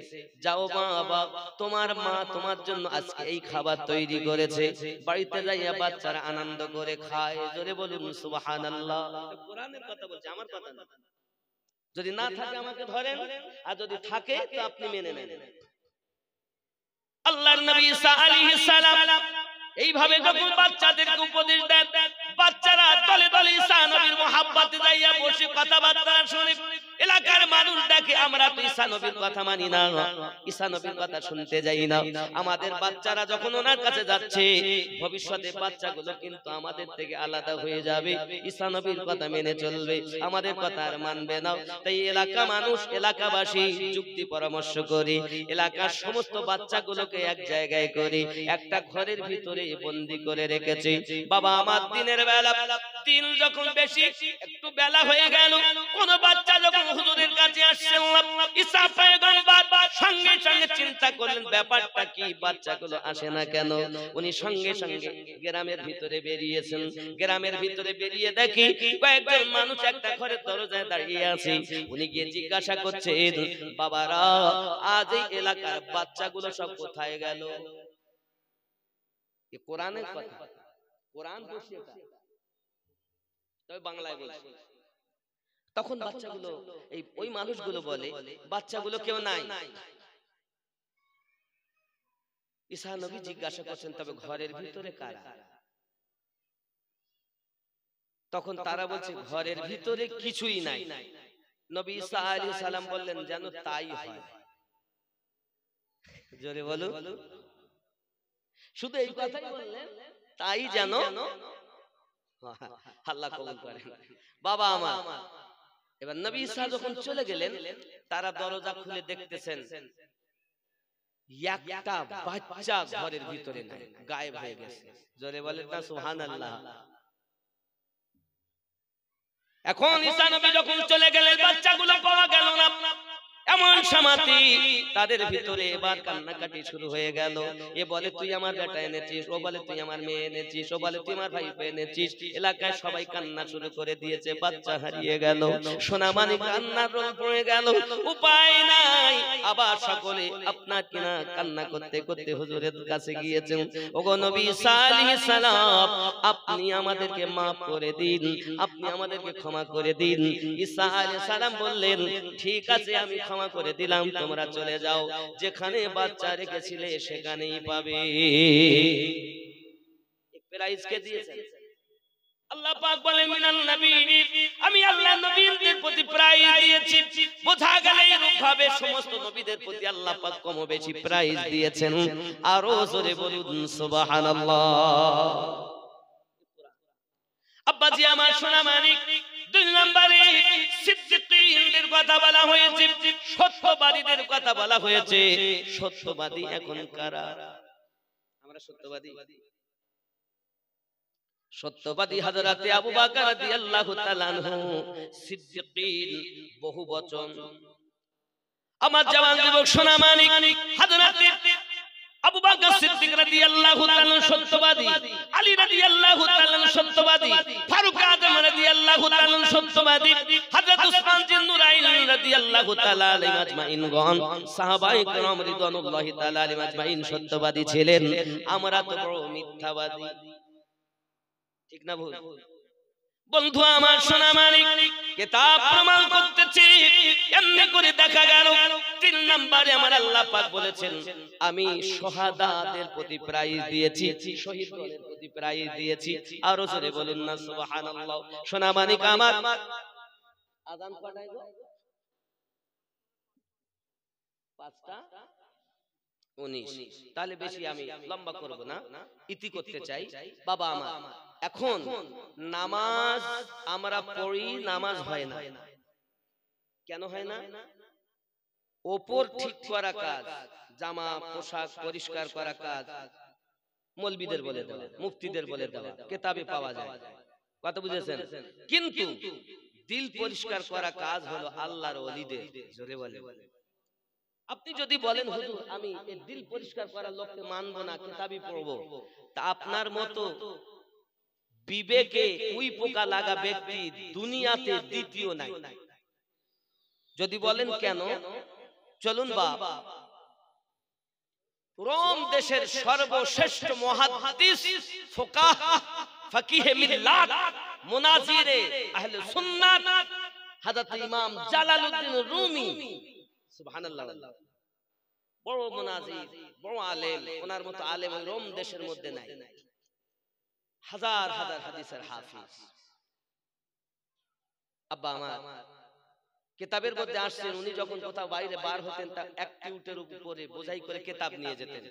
যাও বাবা, তোমার মা তোমার জন্য আজকে এই খাবার তৈরি করেছে। বাড়িতে যাইয়া বাচ্চারা আনন্দ করে খায়। জোরে বলুন সুবহানাল্লাহ। কোরআনের কথা বলছে, আমার কথা না। যদি না থাকে আমাকে ধরেন, আর যদি থাকে তো আপনি মেনে নেন। আল্লাহর নবী ঈসা আলাইহিস সালাম এইভাবে যখন বাচ্চাদেরকে উপদেশ দেন, বাচ্চারা দলে দলে ঈসা নবীর মোহাব্বতে যাইয়া বসে কথাবার্তা শুনে। এলাকার মানুষ দেখে আমরা তো ঈসা নবীর কথা মানি না, ঈসা নবীর কথা শুনতে যাই না। আমাদের বাচ্চারা যখন ওনার কাছে যাচ্ছে, ভবিষ্যতে বাচ্চাগুলো কিন্তু আমাদের থেকে আলাদা হয়ে যাবে, ঈসা নবীর কথা মেনে চলবে, আমাদের কথা আর মানবে না। তাই এলাকা মানুষ, এলাকাবাসী যুক্তি পরামর্শ করে এলাকার সমস্ত বাচ্চাগুলোকে এক জায়গায় করে একটা ঘরের ভিতরে বন্দী করে রেখেছে। বাবা আমার দিনের বেলা, দিন যখন বেশি একটু বেলা হয়ে গেল, কোন বাচ্চা যখন হুজুরের কাছে আসছে, ঈসা পয়গম্বর সঙ্গে সঙ্গে চিন্তা করলেন ব্যাপারটা কি, বাচ্চাগুলো আসে না কেন। উনি সঙ্গে সঙ্গে গ্রামের ভিতরে বেরিয়েছেন। গ্রামের ভিতরে বেরিয়ে দেখি কয়েকজন মানুষ একটা ঘরের দরজায় দাঁড়িয়ে আছে। উনি গিয়ে জিজ্ঞাসা করছেন, বাবারা আজ এই এলাকার বাচ্চাগুলো সব কোথায় গেল? এ কোরআনের কথা, কোরআন বলছে এটা, তবে বাংলায় বলছে। তখন বাচ্চাগুলো, এই ওই মানুষগুলো বলে বাচ্চাগুলো কেউ নাই। ঈসা নবী জিজ্ঞাসা করছেন তবে ঘরের ভিতরে কারা? তখন তারা বলছে ঘরের ভিতরে কিছুই নাই। নবী ঈসা আলাইহিস সালাম বললেন যেন তাই হয়। জোরে বলো, শুধু এই কথাই বললেন, তাই যেন আল্লাহ কবুল করেন। বাবা আমার, এবার নবী ঈসা যখন চলে গেলেন, তারা দরজা খুলে দেখতেছেন একটা বাচ্চা ঘরের ভিতরে নাই, গায়েব হয়ে গেছে। জোরে বলেন না সুবহানাল্লাহ। এখন ঈসা নবী যখন চলে গেলেন, বাচ্চাগুলো পাওয়া গেল না। এমন সমাধি তাদের ভিতরে এবার কান্নাকাটি শুরু হয়ে গেল। এ বলে তুই আমার বেটা এনেছিস, ও বলে তুই আমার মেয়ে এনেছিস, ও বলে তুই আমার ভাই এনেছিস। এলাকায় সবাই কান্না শুরু করে দিয়েছে, বাচ্চা হারিয়ে গেল। সোনামানিক কান্নার রোল পড়ে গেল, উপায় নাই। আবার সকলে আপনার কিনা কান্না করতে করতে হুজুরের কাছে গিয়েছেন। ওগো নবী ঈসা আলাইহিস সালাম, আপনি আমাদেরকে maaf করে দিন, আপনি আমাদেরকে ক্ষমা করে দিন। ঈসা আলাইহিস সালাম বললেন ঠিক আছে আমি ক্ষমা করে দিলাম, তোমরা চলে যাও, যেখানে বাচ্চা রেখেছিলে সেখানেই পাবে। প্রাইজ কে দিয়েছেন আল্লাহ পাক বলেন মিনান নবী, আমি আল্লাহ নবীদের প্রতি প্রাইজ দিয়েছি। বোঝা গেল এরূপ ভাবে সমস্ত নবীদের প্রতি আল্লাহ পাক কম বেশি প্রাইজ দিয়েছেন। আরো জোরে বলুন সুবহানাল্লাহ। আব্বাজি আমার সোনা মানিক, দুই নম্বরে সিদ্দিকীনদের কথা বলা হয়েছে, সত্যবাদীদের কথা বলা হয়েছে। সত্যবাদী এখন কারা? আমরা সত্যবাদী। সত্যবাদী হযরতে আবু বকর রাদিয়াল্লাহু তাআলা আনহু, সিদ্দিকীন বহু বচন। আমার জওয়ান যুবক সোনা মানিক, হযরতে আবু বকর সিদ্দিক রাদিয়াল্লাহু তাআলা সত্যবাদী, আলী রাদিয়াল্লাহু তাআলা সত্যবাদী, ফারুক আযম রাদিয়াল্লাহু তাআলা সত্যবাদী, হযরত উসমান জিন নুরাইন রাদিয়াল্লাহু তাআলা আলাইহিম আজমাইন গণ, সাহাবায়ে কেরাম রিদওয়ানুল্লাহি তাআলা আলাইহিম আজমাইন সত্যবাদী ছিলেন। আমরা তো বড় মিথ্যাবাদী, ঠিক না ভুল? বন্ধু আমার সোনা মানিক, কিতাব প্রমাণ করতেছে। এমনি করে দেখা গেল 3 নম্বরে আমার আল্লাহ পাক বলেছেন, আমি শাহাদাতের প্রতি প্রাইজ দিয়েছি, শহীদদের প্রতি প্রাইজ দিয়েছি। আর জোরে বলুন না সুবহানাল্লাহ। সোনা মানিক আমার, আযান কয়টায় গো? 5:19। তাহলে বেশি আমি লম্বা করব না, ইতি করতে চাই। বাবা আমার, এখন নামাজ আমরা পড়ি, নামাজ হয় না। কেন হয় না? ওপর ঠিক করা কাজ, জামা পোশাক পরিষ্কার করা কাজ মৌলবীদের বলে দেওয়া, মুফতিদের বলে দেওয়া, কিতাবে পাওয়া যায়। কথা বুঝেছেন? কিন্তু দিল পরিষ্কার করা কাজ হলো আল্লাহর ওলিদের। জোরে বলে। আপনি যদি বলেন হুজুর আমি এই দিল পরিষ্কার করার লোককে মানবো না, কিতাবই পড়বো, তা আপনার মতো বিবেকে উই পোকা লাগা ব্যক্তি দুনিয়াতে দ্বিতীয় নাই। যদি বলেন কেন, চলুন বাবা, রোম দেশের সর্বশ্রেষ্ঠ মুহাদ্দিস, ফুকাহ, ফকিহে মিল্লাত, মুনাজিরে আহলে সুন্নাত হযরত ইমাম জালালউদ্দিন রুমি, সুবহানাল্লাহ, বড় মুনাজির, বড় আলেম। ওনার মতো আলেম ওই রোম দেশের মধ্যে নাই। হাজার হাজার হাদিসের হাফিজ। আব্বা আমার কিতাবের মধ্যে আসছেন, উনি যখন কোথাও বাইরে বার হতেন, তা একটি উটের উপরে বোঝাই করে কিতাব নিয়ে যেতেন।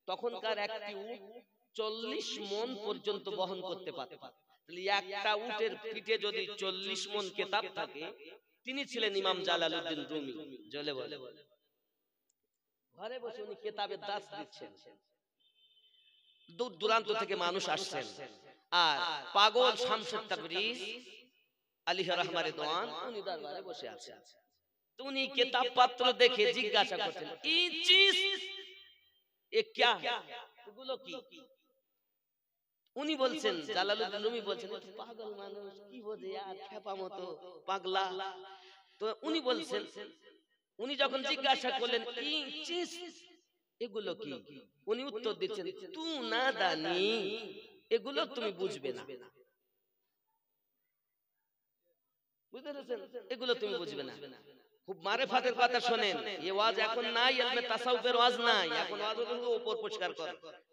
তখনকার একটি উট 40 মণ পর্যন্ত বহন করতে পারত। তাহলে একটা উটের পিঠে যদি 40 মণ কিতাব থাকে, তিনি ছিলেন ইমাম জালালউদ্দিন রুমি। জ্বলে বলে। ঘরে বসে উনি কিতাবের দাস দিচ্ছেন, দূর দূরান্ত থেকে মানুষ আসছেন। আর পাগল শামসুত তাবরিজ আলাইহি রাহমার রিদওয়ান উনি দরবারে বসে আছেন। তো উনি কিতাব পত্র দেখে জিজ্ঞাসা করছেন, এই চিজ এ क्या है, এগুলো কি? উনি বলছেন, জালালউদ্দিন রুমি বলছেন, পাগল মানুষ কি বোঝে আর, খেপা মতো পাগলা। তো উনি বলছেন, উনি যখন জিজ্ঞাসা করলেন এই চিজ এগুলো কি, উনি উত্তর দিচ্ছেন, তু না দানি, এগুলো তুমি বুঝবে না। বুঝতে পেরেছেন? এগুলো তুমি বুঝবে না। খুব মারেফাতের কথা শুনেন। এই ওয়াজ এখন নাই, ইলমে তাসাউফের ওয়াজ নাই। এখন ওয়াজ হলো উপর পরিষ্কার কর,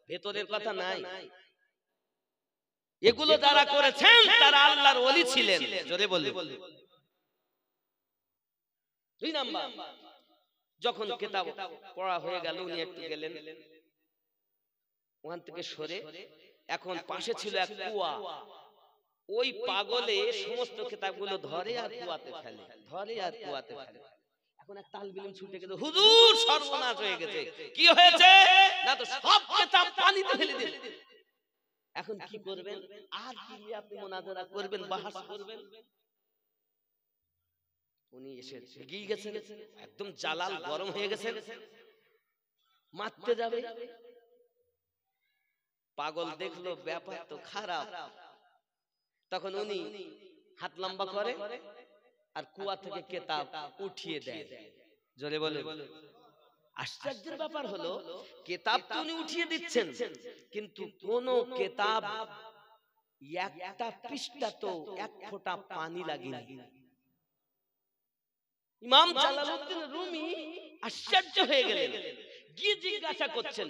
ভেতরের কথা নাই। এগুলো যারা করেছেন তারা আল্লাহর ওলি ছিলেন। জোরে বলুন। 2 নাম্বার, যখন কিতাব পড়া হয়ে গেল, উনি একটু গেলেন, ওখান থেকে সরে, এখন পাশে ছিল এক কুয়া। ওই পাগলে সমস্ত কিতাবগুলো ধরে আর কুয়াতে ফেলে, ধরে আর কুয়াতে ফেলে। এখন এক তালবিলিম ছুটে গেল, হুজুর সর্বনাশ হয়ে গেছে। কি হয়েছে? না তো সব কিতাব পানিতে ফেলে দিল। এখন কি করবেন? আর কি নিয়ে আপনি মুনাজারা করবেন, বাহাস করবেন? উনি এসে এগিয়ে গেছেন, একদম জালাল গরম হয়ে গেছেন, মারতে যাবে। পাগল দেখলো ব্যাপার তো খারাপ, তখন উনি হাত লম্বা করে আর কুয়া থেকে কিতাব উঠিয়ে দেয়। জোরে বলে। আশ্চর্যের ব্যাপার হলো, কিতাব তো উনি উঠিয়ে দিচ্ছেন, কিন্তু কোন কিতাব একটা পৃষ্ঠা তো এক ফোঁটা পানি লাগেনি। ইমাম জালালউদ্দিন রুমি আশ্চর্য হয়ে গেলেন, গিয়ে জিজ্ঞাসা করছেন,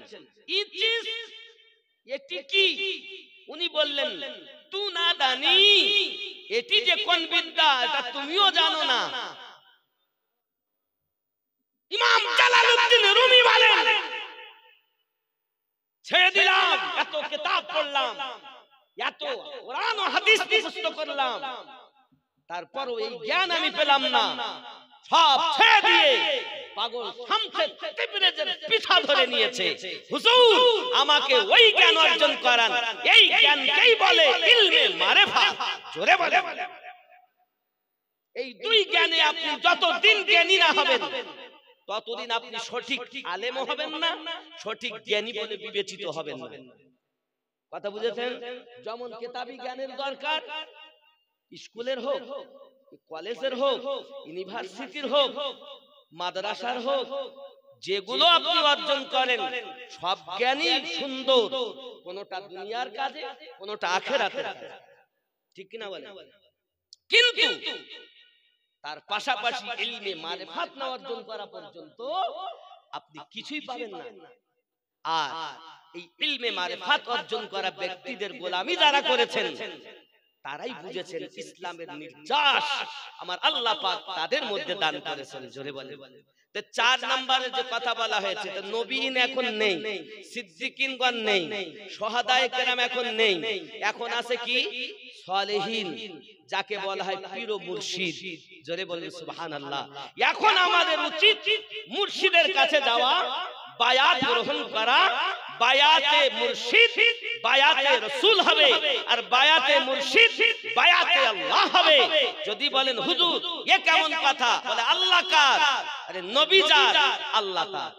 এটি কি? উনি বললেন, তু না দানি, এটি যে কোন বিদ্যা এটা তুমিও জানো না। ইমাম জালালউদ্দিন রুমি বলেন, ছেড়ে দিলাম, এত কিতাব পড়লাম, এত কোরআন ও হাদিস মুখস্থ করলাম, তারপরও এই জ্ঞান আমি পেলাম না, সব ছেড়ে দিয়ে পাগল শামসুল তাবরিজের পিছা ধরে নিয়েছে। হুজুর আমাকে ওই জ্ঞান অর্জন করান, এই জ্ঞানকেই বলে ইলমে মারিফাত। জোরে বলে। এই দুই জ্ঞানে আপনি যতদিন জ্ঞানী না হবেন ততদিন আপনি সঠিক আলেমও হবেন না, সঠিক জ্ঞানী বলে বিবেচিত হবেন না। কথা বুঝেছেন? যেমন কিতাবি জ্ঞানের দরকার, স্কুলের হোক, কলেজের হোক, ইউনিভার্সিটির হোক, মাদ্রাসার হোক, যেগুলো আপনি অর্জন করেন সব জ্ঞানই সুন্দর, কোনটা দুনিয়ার কাজে, কোনটা আখিরাতের কাজে, ঠিক কিনা বলেন? কিন্তু তার পাশাপাশি ইলমে মারিফাত না অর্জন করা পর্যন্ত আপনি কিছুই পাবেন না। আর এই ইলমে মারিফাত অর্জন করা ব্যক্তিদের গোলামি যারা করেছেন তারাই বুঝেছেন ইসলামের নির্যাস আমার আল্লাহ পাক তাদের মধ্যে দান করেছেন। জোরে বলে। তো 4 নম্বরে যে কথা বলা হয়েছে, তো নবীন এখন নেই, সিদ্দিকিনগণ নেই, শহাদায়ে কেরাম এখন নেই, এখন আছে কি? সালেহীন, যাকে বলা হয় পীর ও মুর্শিদ। জোরে বলেন সুবহানাল্লাহ। এখন আমাদের উচিত মুর্শিদের কাছে যাওয়া, বায়াত গ্রহণ করা। বায়াতে মুর্শিদ বায়াতে রাসূল হবে, আর বায়াতে মুর্শিদ বায়াতে আল্লাহ হবে। যদি বলেন হুজুর এ কেমন কথা, বলে আল্লাহ কার? আরে নবী যার আল্লাহ তার,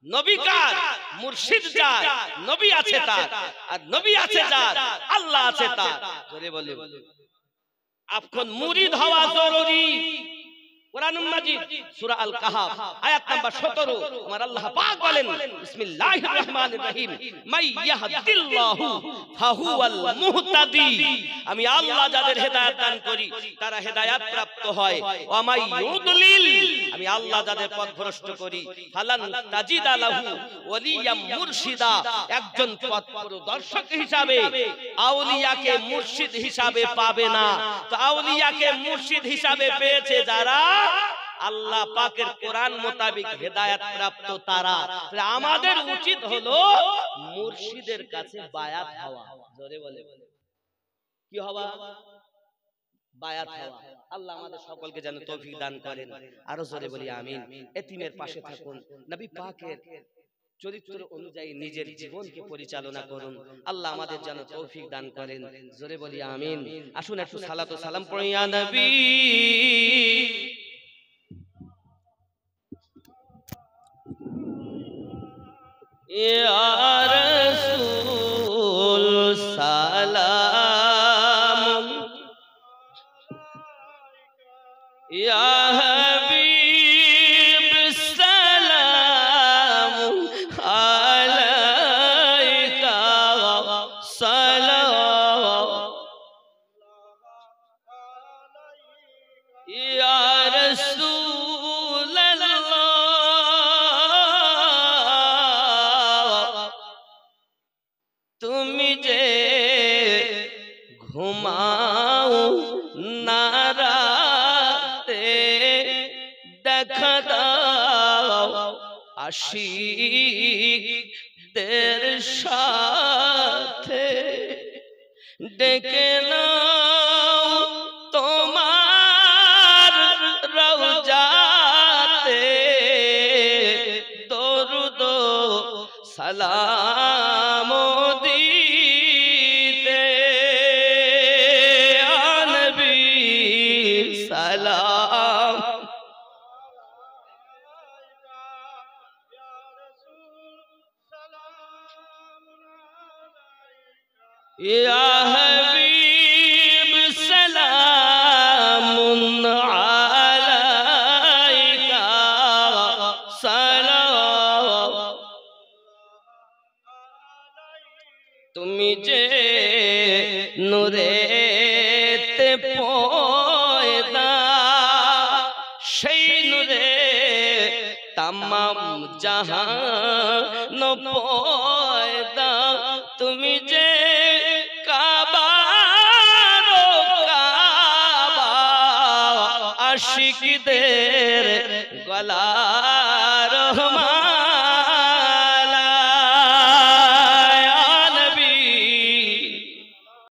নবী কার? মুর্শিদ যার নবী আছে তার, আর নবী আছে যার আল্লাহ আছে তার। জোরে বলে। এখন মুরিদ হওয়া জরুরি। কোরআনুল মাজিদ সূরা আল কাহাফ আয়াত নাম্বার 17 আমার আল্লাহ পাক বলেন, বিসমিল্লাহির রহমানির রহিম, মাই ইয়াহদিল্লাহু ফাহুয়াল মুহতাদি। আমি আল্লাহ যাদের হেদায়েত দান করি তারা হেদায়েত প্রাপ্ত হয়। ওয়া মাই ইউদলিল, আমি আল্লাহ যাদের পথভ্রষ্ট করি ফালান তাজিদা লাহু ওয়ালিয়াম মুরশিদা, একজন পথপ্রদর্শক হিসাবে আউলিয়াকে মুর্শিদ হিসাবে পাবে না। তো আউলিয়াকে মুর্শিদ হিসাবে পেয়েছে যারা আল্লাহ পাকের কোরআন মোতাবেক হেদায়েত প্রাপ্ত তারা। আমাদের উচিত হলো মুর্শিদের কাছে বায়াত হওয়া। জোরে বলে। কি হওয়া? বায়াত হওয়া। আল্লাহ আমাদের সকলকে যেন তৌফিক দান করেন। আরো জোরে বলি আমিন। এতিমের পাশে থাকুন, নবী পাকের চরিত্র অনুযায়ী নিজের জীবনকে পরিচালনা করুন। আল্লাহ আমাদের যেন তৌফিক দান করেন। জোরে বলি আমিন। আসুন একটু সালাত ও সালাম পড়ি ইয়া নবী। ইয়া রাসূল সালাম, ইয়া হাবিব সালাম আলাইকা সালাম, ইয়া রাসূলুল্লাহ তুমি যে ঘুমাও না রাতে দেখা দাও আশিকদের সাথে, ডেকে নাও তোমার রওজাতে দরুদ সালাম দিতে। ইয়া নবী সালাম, ইয়া হাবিব সালামুন আলাইকা সালাম, তুমি যে নূরেতে পয়দা, সেই নূরে তামাম জাহান পয়দা, তুমি যে কাবার কাবা আশিকদের গলা